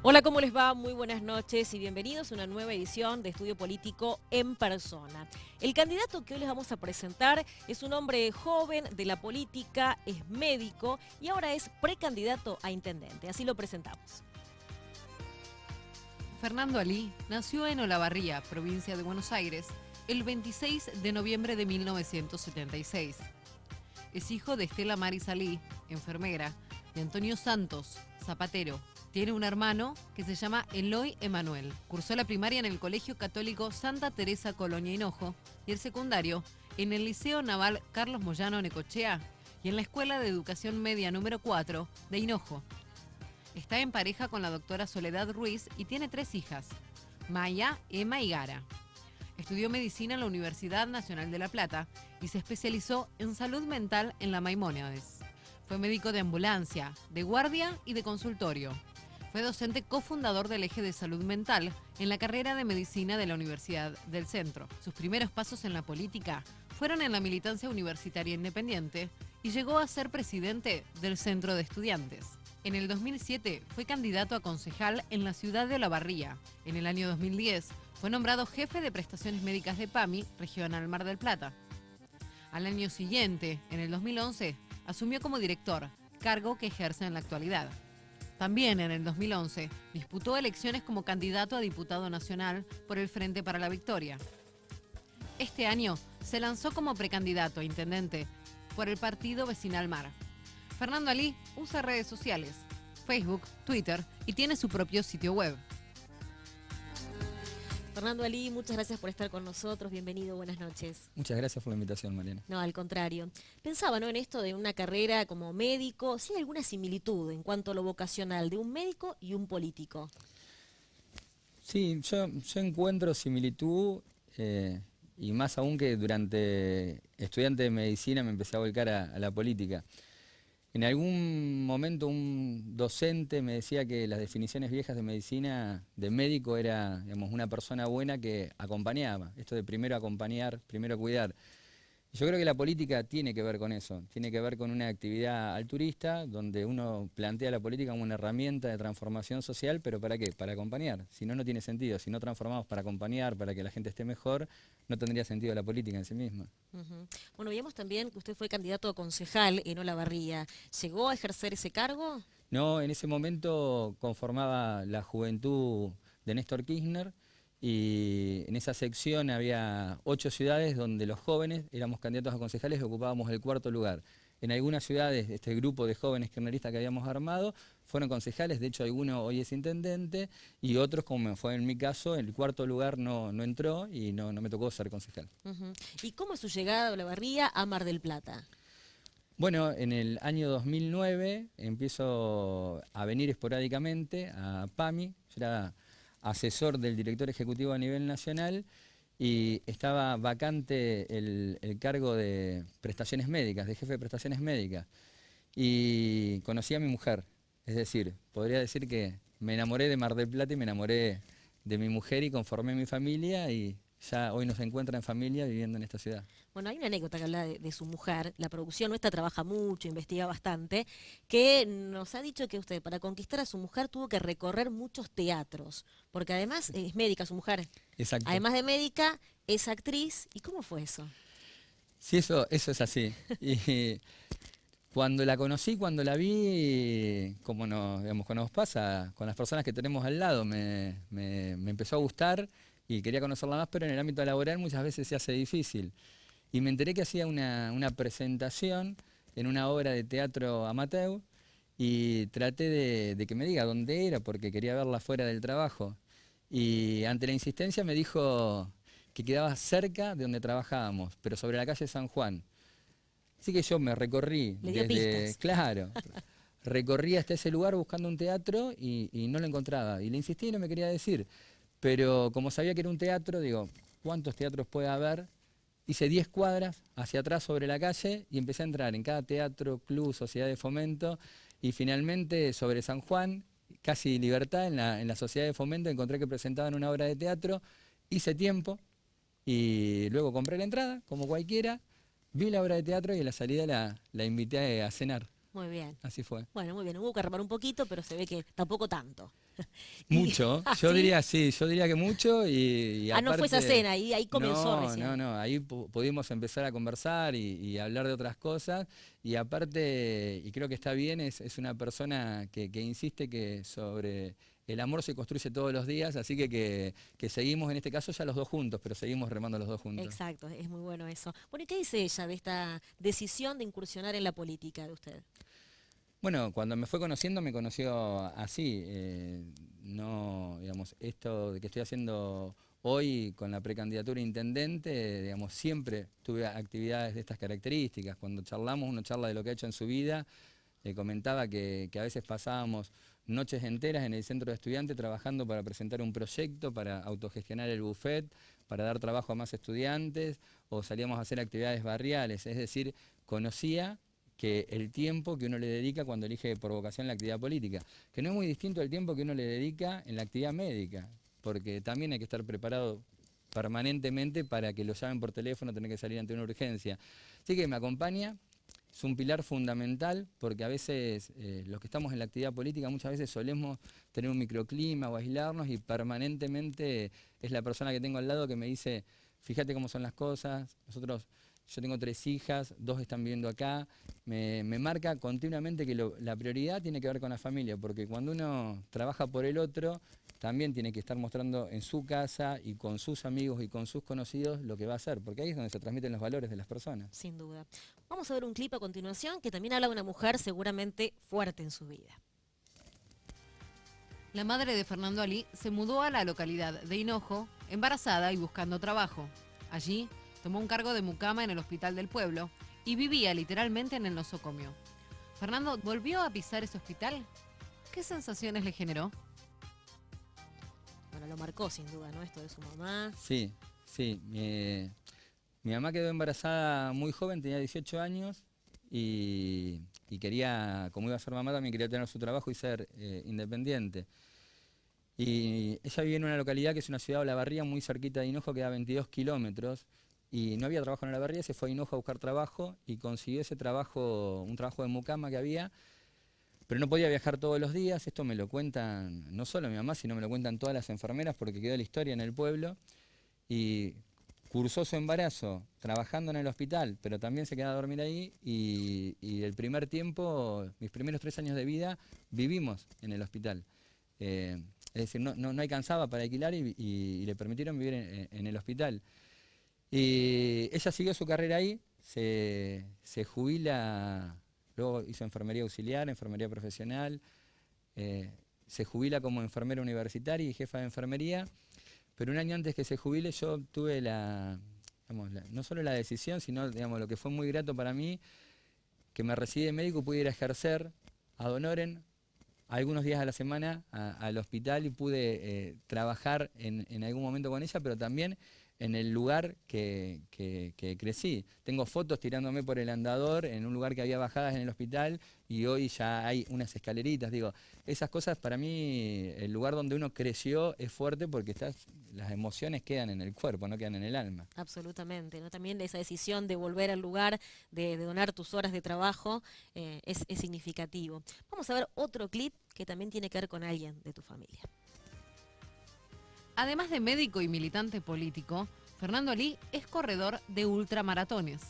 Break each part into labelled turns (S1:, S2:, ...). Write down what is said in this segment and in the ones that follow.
S1: Hola, ¿cómo les va? Muy buenas noches y bienvenidos a una nueva edición de Estudio Político en Persona. El candidato que hoy les vamos a presentar es un hombre joven de la política, es médico y ahora es precandidato a intendente. Así lo presentamos.
S2: Fernando Alí nació en Olavarría, provincia de Buenos Aires, el 26 de noviembre de 1976. Es hijo de Estela Maris Alí, enfermera, de Antonio Santos, zapatero. Tiene un hermano que se llama Eloy Emanuel. Cursó la primaria en el Colegio Católico Santa Teresa Colonia Hinojo y el secundario en el Liceo Naval Carlos Moyano Necochea y en la Escuela de Educación Media número 4 de Hinojo. Está en pareja con la doctora Soledad Ruiz y tiene 3 hijas, Maya, Emma y Gara. Estudió medicina en la Universidad Nacional de La Plata y se especializó en salud mental en la Maimónides. Fue médico de ambulancia, de guardia y de consultorio. Fue docente cofundador del eje de salud mental en la carrera de medicina de la Universidad del Centro. Sus primeros pasos en la política fueron en la militancia universitaria independiente y llegó a ser presidente del Centro de Estudiantes. En el 2007 fue candidato a concejal en la ciudad de Olavarría. En el año 2010 fue nombrado jefe de prestaciones médicas de PAMI, Regional Mar del Plata. Al año siguiente, en el 2011, asumió como director, cargo que ejerce en la actualidad. También en el 2011 disputó elecciones como candidato a diputado nacional por el Frente para la Victoria. Este año se lanzó como precandidato a intendente por el partido Vecinal Mar. Fernando Alí usa redes sociales, Facebook, Twitter y tiene su propio sitio web.
S1: Fernando Alí, muchas gracias por estar con nosotros. Bienvenido, buenas noches.
S3: Muchas gracias por la invitación, Mariana.
S1: No, al contrario. Pensaba, ¿no?, en esto de una carrera como médico. ¿Sí hay alguna similitud en cuanto a lo vocacional de un médico y un político?
S3: Sí, yo encuentro similitud y más aún que durante estudiante de medicina me empecé a volcar a la política. En algún momento un docente me decía que las definiciones viejas de medicina, de médico, era, digamos, una persona buena que acompañaba. Esto de primero acompañar, primero cuidar. Yo creo que la política tiene que ver con eso, tiene que ver con una actividad altruista donde uno plantea la política como una herramienta de transformación social, pero ¿para qué? Para acompañar. Si no, no tiene sentido. Si no transformamos para acompañar, para que la gente esté mejor, no tendría sentido la política en sí misma.
S1: Bueno, veíamos también que usted fue candidato a concejal en Olavarría. ¿Llegó a ejercer ese cargo?
S3: No, en ese momento conformaba la juventud de Néstor Kirchner, y en esa sección había 8 ciudades donde los jóvenes éramos candidatos a concejales y ocupábamos el 4.º lugar. En algunas ciudades, este grupo de jóvenes kirchneristas que habíamos armado fueron concejales, de hecho alguno hoy es intendente, y otros, como fue en mi caso, el 4.º lugar no entró y no me tocó ser concejal.
S1: ¿Y cómo es su llegada a Olavarría a Mar del Plata?
S3: Bueno, en el año 2009 empiezo a venir esporádicamente a PAMI. Yo era asesor del director ejecutivo a nivel nacional y estaba vacante el cargo de prestaciones médicas, de jefe de prestaciones médicas. Y conocí a mi mujer, es decir, podría decir que me enamoré de Mar del Plata y me enamoré de mi mujer y conformé mi familia y ya hoy nos encuentra en familia viviendo en esta ciudad.
S1: Bueno, hay una anécdota que habla de su mujer. La producción nuestra trabaja mucho, investiga bastante, que nos ha dicho que usted, para conquistar a su mujer, tuvo que recorrer muchos teatros, porque además es médica su mujer.
S3: Exacto.
S1: Además de médica, es actriz. ¿Y cómo fue eso?
S3: Sí, eso es así. Y cuando la conocí, cuando la vi, como digamos, cuando nos pasa con las personas que tenemos al lado, me empezó a gustar y quería conocerla más, pero en el ámbito laboral muchas veces se hace difícil. Y me enteré que hacía una presentación en una obra de teatro amateur y traté de que me diga dónde era porque quería verla fuera del trabajo. Y ante la insistencia me dijo que quedaba cerca de donde trabajábamos, pero sobre la calle San Juan. Así que yo me recorrí
S1: pistas.
S3: Claro, recorrí hasta ese lugar buscando un teatro y no lo encontraba. Y le insistí y no me quería decir. Pero como sabía que era un teatro, digo, ¿cuántos teatros puede haber? Hice 10 cuadras hacia atrás sobre la calle y empecé a entrar en cada teatro, club, sociedad de fomento y finalmente sobre San Juan, casi Libertad, en la sociedad de fomento encontré que presentaban una obra de teatro, hice tiempo y luego compré la entrada, como cualquiera, Vi la obra de teatro y a la salida la invité a cenar.
S1: Muy bien.
S3: Así fue.
S1: Bueno, muy bien. Hubo que armar un poquito, pero se ve que tampoco tanto.
S3: Mucho,
S1: ¿Ah,
S3: yo
S1: sí?
S3: diría sí, yo diría que mucho y
S1: Ah, no fue esa
S3: aparte,
S1: cena, ahí comenzó
S3: no,
S1: recién.
S3: no, no, ahí pudimos empezar a conversar y hablar de otras cosas y aparte, y creo que está bien, es una persona que insiste que sobre el amor se construye todos los días, así que seguimos en este caso ya los dos juntos, pero seguimos remando los dos juntos.
S1: Exacto, es muy bueno eso. Bueno, ¿y qué dice ella de esta decisión de incursionar en la política de usted?
S3: Bueno, cuando me fue conociendo me conoció así. No, digamos, esto de que estoy haciendo hoy con la precandidatura a intendente, digamos, siempre tuve actividades de estas características. Cuando charlamos, uno charla de lo que ha hecho en su vida. Le comentaba que a veces pasábamos noches enteras en el centro de estudiantes trabajando para presentar un proyecto, para autogestionar el buffet, para dar trabajo a más estudiantes, o salíamos a hacer actividades barriales. Es decir, conocía que el tiempo que uno le dedica cuando elige por vocación la actividad política, que no es muy distinto al tiempo que uno le dedica en la actividad médica, porque también hay que estar preparado permanentemente para que lo llamen por teléfono, tener que salir ante una urgencia. Así que me acompaña, es un pilar fundamental, porque a veces los que estamos en la actividad política muchas veces solemos tener un microclima o aislarnos y permanentemente es la persona que tengo al lado que me dice, fíjate cómo son las cosas, yo tengo 3 hijas, 2 están viviendo acá, me marca continuamente que la prioridad tiene que ver con la familia, porque cuando uno trabaja por el otro, también tiene que estar mostrando en su casa y con sus amigos y con sus conocidos lo que va a hacer, porque ahí es donde se transmiten los valores de las personas.
S1: Sin duda. Vamos a ver un clip a continuación que también habla de una mujer seguramente fuerte en su vida.
S2: La madre de Fernando Ali se mudó a la localidad de Hinojo, embarazada y buscando trabajo. Allí tomó un cargo de mucama en el hospital del pueblo y vivía literalmente en el nosocomio. ¿Fernando volvió a pisar ese hospital? ¿Qué sensaciones le generó?
S1: Bueno, lo marcó sin duda, ¿no? Esto de su mamá.
S3: Sí, sí. Mi mamá quedó embarazada muy joven, tenía 18 años y quería, como iba a ser mamá, también quería tener su trabajo y ser independiente. Y ella vivía en una localidad que es una ciudad de Olavarría, muy cerquita de Hinojo, que da 22 kilómetros. Y no había trabajo en Olavarría, se fue a Hinojo a buscar trabajo y consiguió ese trabajo, un trabajo de mucama que había, pero no podía viajar todos los días. Esto me lo cuentan no solo mi mamá, sino me lo cuentan todas las enfermeras porque quedó la historia en el pueblo. Y cursó su embarazo trabajando en el hospital, pero también se quedaba a dormir ahí y el primer tiempo, mis primeros 3 años de vida, vivimos en el hospital. Es decir, no alcanzaba para alquilar y le permitieron vivir en el hospital. Y ella siguió su carrera ahí, se jubila, luego hizo enfermería auxiliar, enfermería profesional, se jubila como enfermera universitaria y jefa de enfermería, pero un año antes que se jubile yo tuve no solo la decisión, sino digamos, lo que fue muy grato para mí, que me recibí de médico y pude ir a ejercer ad honorem algunos días a la semana al hospital y pude trabajar en algún momento con ella, pero también en el lugar que crecí. Tengo fotos tirándome por el andador en un lugar que había bajadas en el hospital y hoy ya hay unas escaleritas. Digo, esas cosas para mí, el lugar donde uno creció es fuerte porque las emociones quedan en el cuerpo, no quedan en el alma.
S1: Absolutamente, ¿no? También esa decisión de volver al lugar, de donar tus horas de trabajo, es significativo. Vamos a ver otro clip que también tiene que ver con alguien de tu familia.
S2: Además de médico y militante político, Fernando Ali es corredor de ultramaratones.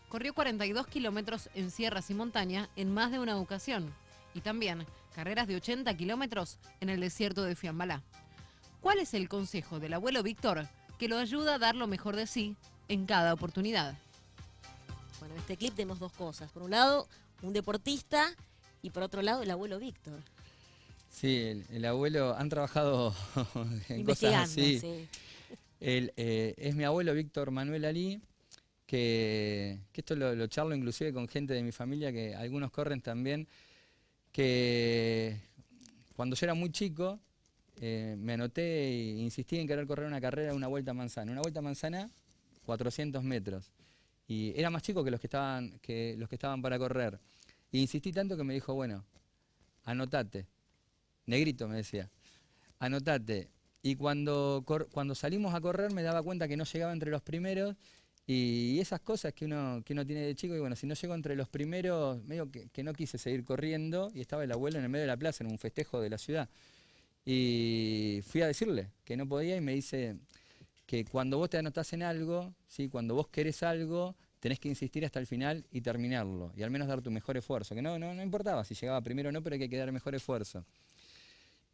S2: Corrió 42 kilómetros en sierras y montaña en más de una ocasión y también carreras de 80 kilómetros en el desierto de Fiambalá. ¿Cuál es el consejo del abuelo Víctor que lo ayuda a dar lo mejor de sí en cada oportunidad?
S1: Bueno, en este clip tenemos 2 cosas. Por un lado, un deportista y por otro lado, el abuelo Víctor.
S3: Sí, el abuelo, han trabajado en cosas
S1: Investigando,
S3: así.
S1: sí.
S3: Es mi abuelo Víctor Manuel Ali, que esto lo charlo inclusive con gente de mi familia, que algunos corren también, que cuando yo era muy chico me anoté e insistí en querer correr una carrera de una vuelta a manzana. Una vuelta a manzana, 400 metros. Y era más chico que los que estaban para correr. E insistí tanto que me dijo, bueno, anotate. Negrito me decía, anotate. Y cuando salimos a correr me daba cuenta que no llegaba entre los primeros Y esas cosas que uno tiene de chico, y bueno, si no llego entre los primeros, medio que no quise seguir corriendo, y estaba el abuelo en el medio de la plaza, en un festejo de la ciudad. Y fui a decirle que no podía y me dice que cuando vos te anotás en algo, ¿sí? Cuando vos querés algo, tenés que insistir hasta el final y terminarlo, y al menos dar tu mejor esfuerzo, que no importaba si llegaba primero o no, pero hay que dar mejor esfuerzo.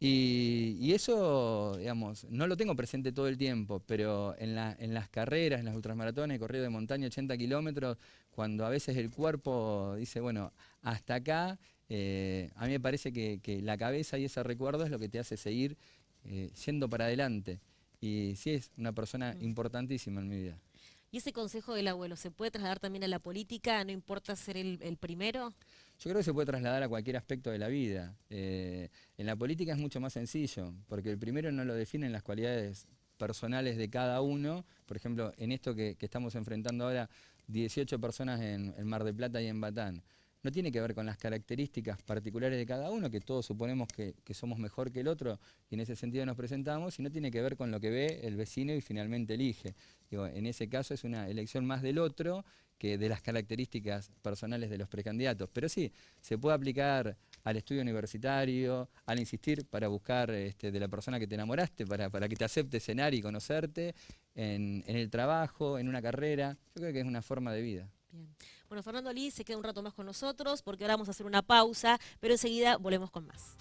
S3: Y eso, digamos, no lo tengo presente todo el tiempo, pero en las carreras, en las ultramaratones, corrido de montaña 80 kilómetros, cuando a veces el cuerpo dice, bueno, hasta acá, a mí me parece que la cabeza y ese recuerdo es lo que te hace seguir yendo para adelante. Y sí, es una persona importantísima en mi vida.
S1: ¿Y ese consejo del abuelo se puede trasladar también a la política? ¿No importa ser el primero?
S3: Yo creo que se puede trasladar a cualquier aspecto de la vida. En la política es mucho más sencillo, porque el primero no lo definen las cualidades personales de cada uno. Por ejemplo, en esto que estamos enfrentando ahora, 18 personas en Mar del Plata y en Batán. No tiene que ver con las características particulares de cada uno, que todos suponemos que somos mejor que el otro y en ese sentido nos presentamos, sino tiene que ver con lo que ve el vecino y finalmente elige. Digo, en ese caso es una elección más del otro que de las características personales de los precandidatos. Pero sí, se puede aplicar al estudio universitario, al insistir para buscar de la persona que te enamoraste, para que te acepte cenar y conocerte, en el trabajo, en una carrera. Yo creo que es una forma de vida.
S1: Bien. Bueno, Fernando Alí se queda un rato más con nosotros porque ahora vamos a hacer una pausa, pero enseguida volvemos con más.